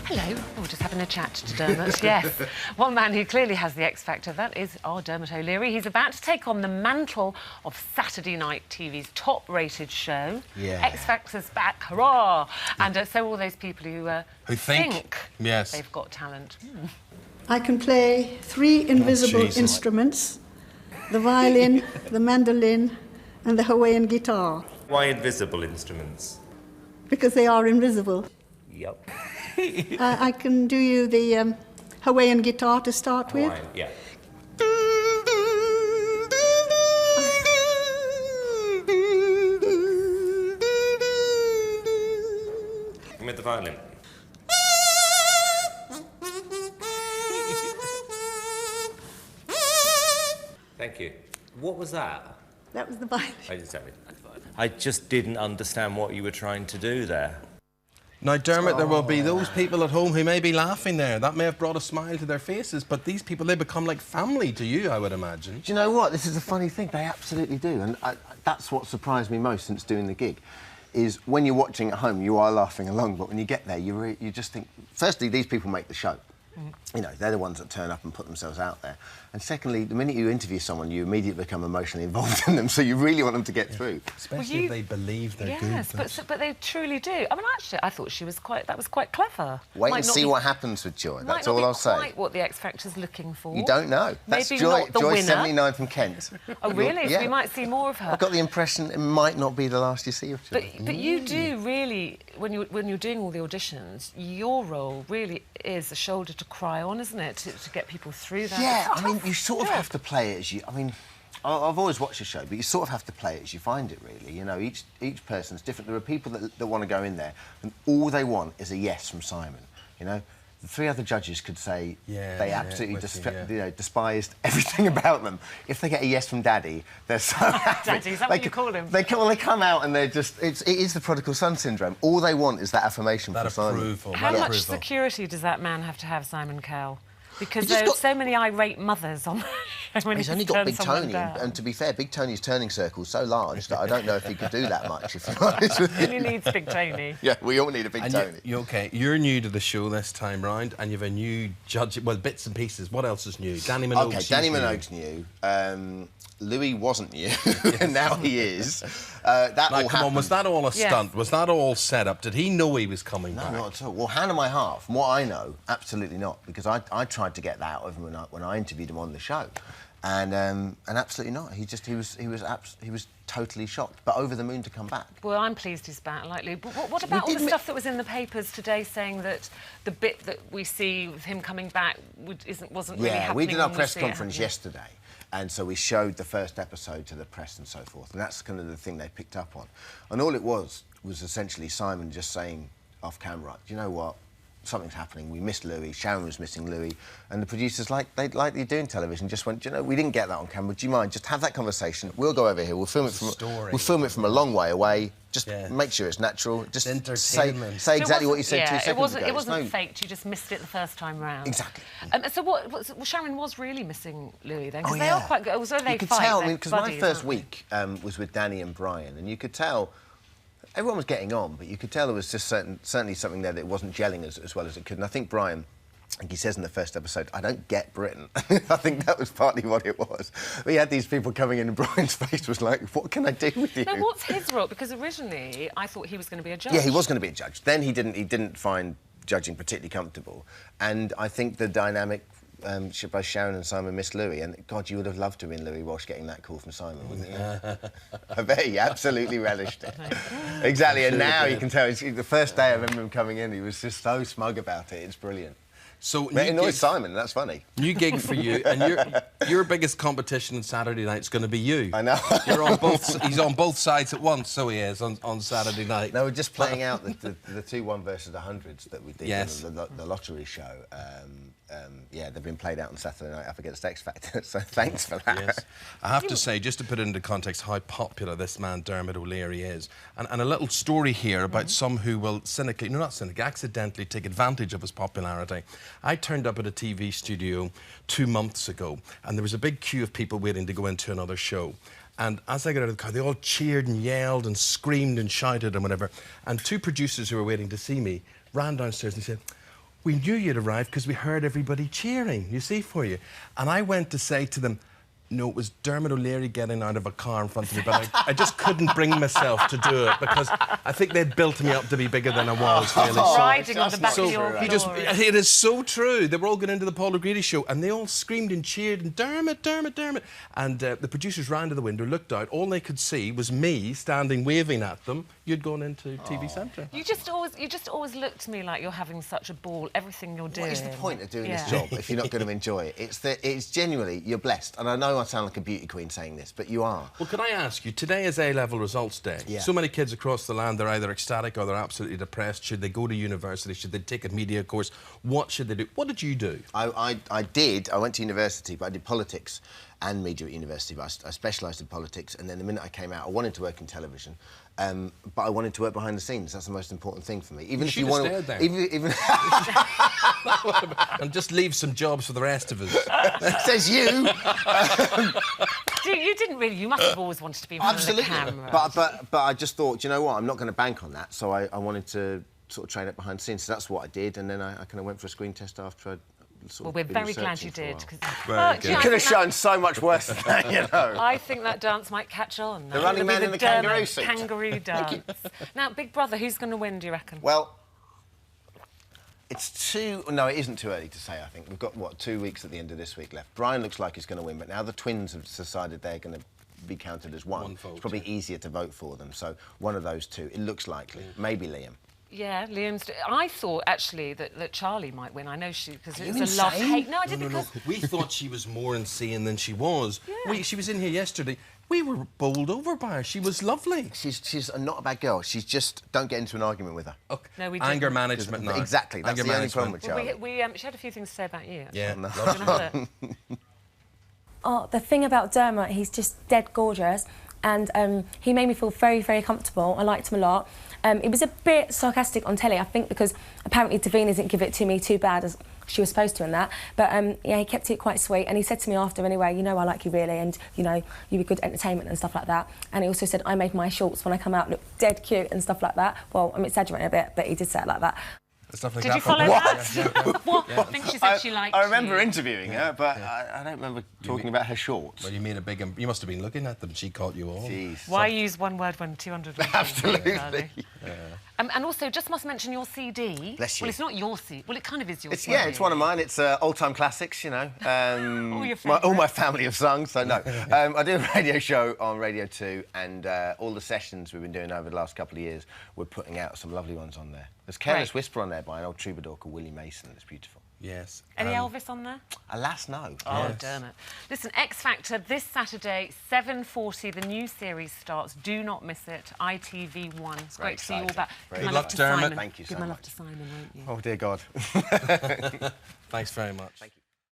Hello. Oh, just having a chat to Dermot, yes. One man who clearly has the X Factor, that is our Dermot O'Leary. He's about to take on the mantle of Saturday night TV's top-rated show. Yeah. X Factor's back, hurrah! And so all those people who think yes, they've got talent. I can play 3 invisible instruments, the violin, the mandolin and the Hawaiian guitar. Why invisible instruments? Because they are invisible. Yep. I can do you the Hawaiian guitar to start with. Hawaiian, yeah. With the violin. Thank you. What was that? That was the violin. I just didn't understand what you were trying to do there. Now, Dermot, there will be those people at home who may be laughing there. That may have brought a smile to their faces, but these people, they become like family to you, I would imagine. Do you know what? This is a funny thing. They absolutely do. And that's what surprised me most since doing the gig, is when you're watching at home, you are laughing along, but when you get there, you just think... Firstly, these people make the show. You know, they're the ones that turn up and put themselves out there. And secondly, the minute you interview someone, you immediately become emotionally involved in them, so you really want them to get through. Especially if they believe they're good. Yes, but they truly do. I mean, actually, I thought that was quite clever. Wait and see what happens with Joy, that's all I'll say. Might not be quite what the X Factor's looking for. You don't know. That's Maybe Joy, not the Joy winner. 79 from Kent. Oh, really? Yeah. So we might see more of her. I've got the impression it might not be the last you see of Joy. But you do really, when you're doing all the auditions, your role really is a shoulder to cry on, isn't it? To get people through that. Yeah, I mean, you sort of have to play it as you... I mean, I've always watched the show, but you sort of have to play it as you find it, really. You know, each person's different. There are people that want to go in there, and all they want is a yes from Simon, you know? The 3 other judges could say they absolutely despised everything about them. If they get a yes from Daddy, they're so happy. Daddy, is that what you call him? They come out and they're just... It is the prodigal son syndrome. All they want is that affirmation from Simon. How much security does that man have, Simon Cowell? Because there are so many irate mothers on the show. He's only got Big Tony, and to be fair, Big Tony's turning circle's so large that I don't know if he could do that much, if you're honest with me. He needs Big Tony. Yeah, we all need a Big Tony. You're OK. You're new to the show this time round, and you've a new judge... Well, bits and pieces. What else is new? Danny Minogue's OK, Danny Minogue's new. Louis wasn't new, and now he is. That all happened. Was that all a stunt? Was that all set up? Did he know he was coming back? No, not at all. Well, Hannah, my half, from what I know, absolutely not, because I tried to get that out of him when I interviewed him on the show, and absolutely not. He was totally shocked, but over the moon to come back. Well, I'm pleased he's back, likely. But what about all the stuff that was in the papers today saying that the bit that we see with him coming back wasn't really happening? Yeah, we did our press conference yesterday. And so we showed the first episode to the press and so forth, and that's kind of the thing they picked up on. And all it was essentially Simon just saying off camera, do you know what? Something's happening. We missed Louis. Sharon was missing Louis. And the producers, like they do in television, just went, do you know, we didn't get that on camera. Do you mind? Just have that conversation. We'll go over here. We'll film it from a long way away. Just make sure it's natural. Just say exactly what you said 2 seconds ago. It wasn't faked. You just missed it the first time round. Exactly. So Sharon was really missing Louis then, because they are quite good. Although they fight, tell, because my first week was with Danny and Brian, and you could tell. Everyone was getting on, but you could tell there was just certainly something there that wasn't gelling as well as it could. And I think Brian, he says in the first episode, I don't get Britain. I think that was partly what it was. We had these people coming in and Brian's face was like, what can I do with you? Now, what's his role? Because originally I thought he was going to be a judge. Yeah, he was going to be a judge. Then he didn't find judging particularly comfortable. And I think the dynamic... both Sharon and Simon missed Louis, and God, you would have loved to win Louis Walsh getting that call from Simon, wouldn't you? I bet he absolutely relished it. Exactly, and now you can tell. The first day I remember him coming in, he was just so smug about it. It's brilliant. So it annoys Simon, that's funny. New gig for you, and your biggest competition on Saturday night's going to be you. I know. He's on both sides at once, so he is, on Saturday night. No, we're just playing out the 2-1 versus 100s that we did on the lottery show. Yeah, they've been played out on Saturday night up against X Factor, so thanks for that. Yes. I have to say, just to put it into context, how popular this man Dermot O'Leary is. And a little story here about some who will accidentally take advantage of his popularity. I turned up at a TV studio 2 months ago, and there was a big queue of people waiting to go into another show. And as I got out of the car, they all cheered and yelled and screamed and shouted and whatever. And 2 producers who were waiting to see me ran downstairs and said, we knew you'd arrived because we heard everybody cheering, you see, for you. And I went to say to them, no, it was Dermot O'Leary getting out of a car in front of me, but I just couldn't bring myself to do it because I think they'd built me up to be bigger than I was, really. Riding on the back of your glory. It is so true. They were all going into the Paul O'Grady show and they all screamed and cheered and Dermot, Dermot, Dermot. And the producers ran to the window, looked out, all they could see was me standing waving at them. You'd gone into TV Centre. You just always look to me like you're having such a ball, everything you're doing. What is the point of doing this job if you're not going to enjoy it? It's genuinely, you're blessed. And I know I sound like a beauty queen saying this, but you are. Well, can I ask you, today is A-level results day. Yeah. So many kids across the land, they're either ecstatic or they're absolutely depressed. Should they go to university? Should they take a media course? What should they do? What did you do? I went to university, but I did politics and media at university, but I specialised in politics, and then the minute I came out, I wanted to work in television, but I wanted to work behind the scenes. That's the most important thing for me. Even if you want to... there. Even and just leave some jobs for the rest of us. Says you! You didn't really. You must have always wanted to be in front of the camera. But I just thought, you know what, I'm not going to bank on that, so I wanted to sort of train up behind the scenes. So that's what I did, and then I kind of went for a screen test after I'd well, we're very glad you did. You could have shown so much worse than that, you know. I think that dance might catch on. The running man in the kangaroo suit. Kangaroo dance. Now, Big Brother, who's going to win, do you reckon? Well, it's no, it isn't too early to say, I think. We've got, what, 2 weeks at the end of this week left. Brian looks like he's going to win, but now the twins have decided they're going to be counted as one. Vote, it's probably easier to vote for them, so one of those two. It looks likely. Maybe Liam. Yeah, Liam's... I thought, actually, that Charlie might win. I know she... because it was insane? a love-hate... No, I did because... No. We thought she was more insane than she was. Yeah. She was in here yesterday. We were bowled over by her. She was lovely. She's not a bad girl. She's just... Don't get into an argument with her. Okay. No, we didn't. Anger management now. Exactly. That's the only problem with Charlie. She had a few things to say about you. Actually. Yeah. No. Gonna have a look. Oh, the thing about Dermot, he's just dead gorgeous. And he made me feel very, very comfortable. I liked him a lot. It was a bit sarcastic on telly, I think, because apparently Davina didn't give it to me too bad as she was supposed to in that. But, yeah, he kept it quite sweet. And he said to me after, anyway, you know I like you really and, you know, you were good entertainment and stuff like that. And he also said I made my shorts when I come out look dead cute and stuff like that. Well, I'm exaggerating a bit, but he did say it like that. Stuff like Did that. you follow that? Yeah. What? I think she said she liked I remember you. interviewing her, but I don't remember talking about her shorts. Well, you made a big... You must have been looking at them. She caught you all. Jeez. Why use one word when 200 words? Absolutely. And also, just must mention your CD. Bless you. Well, it's not your CD. Well, it kind of is your CD. Yeah, it's one of mine. It's old-time classics, you know. All my family have sung, so no. I do a radio show on Radio 2, and all the sessions we've been doing over the last couple of years, we're putting out some lovely ones on there. There's Careless Whisper on there by an old troubadour called Willie Mason. It's beautiful. Yes. Any Elvis on there? Alas, no. Oh, damn it. Listen, X Factor, this Saturday, 7:40, the new series starts. Do not miss it. ITV1. It's great to see you all back. Good luck, Dermot. Thank you so much. Give my love to Simon, won't you? Oh, dear God. Thanks very much. Thank you.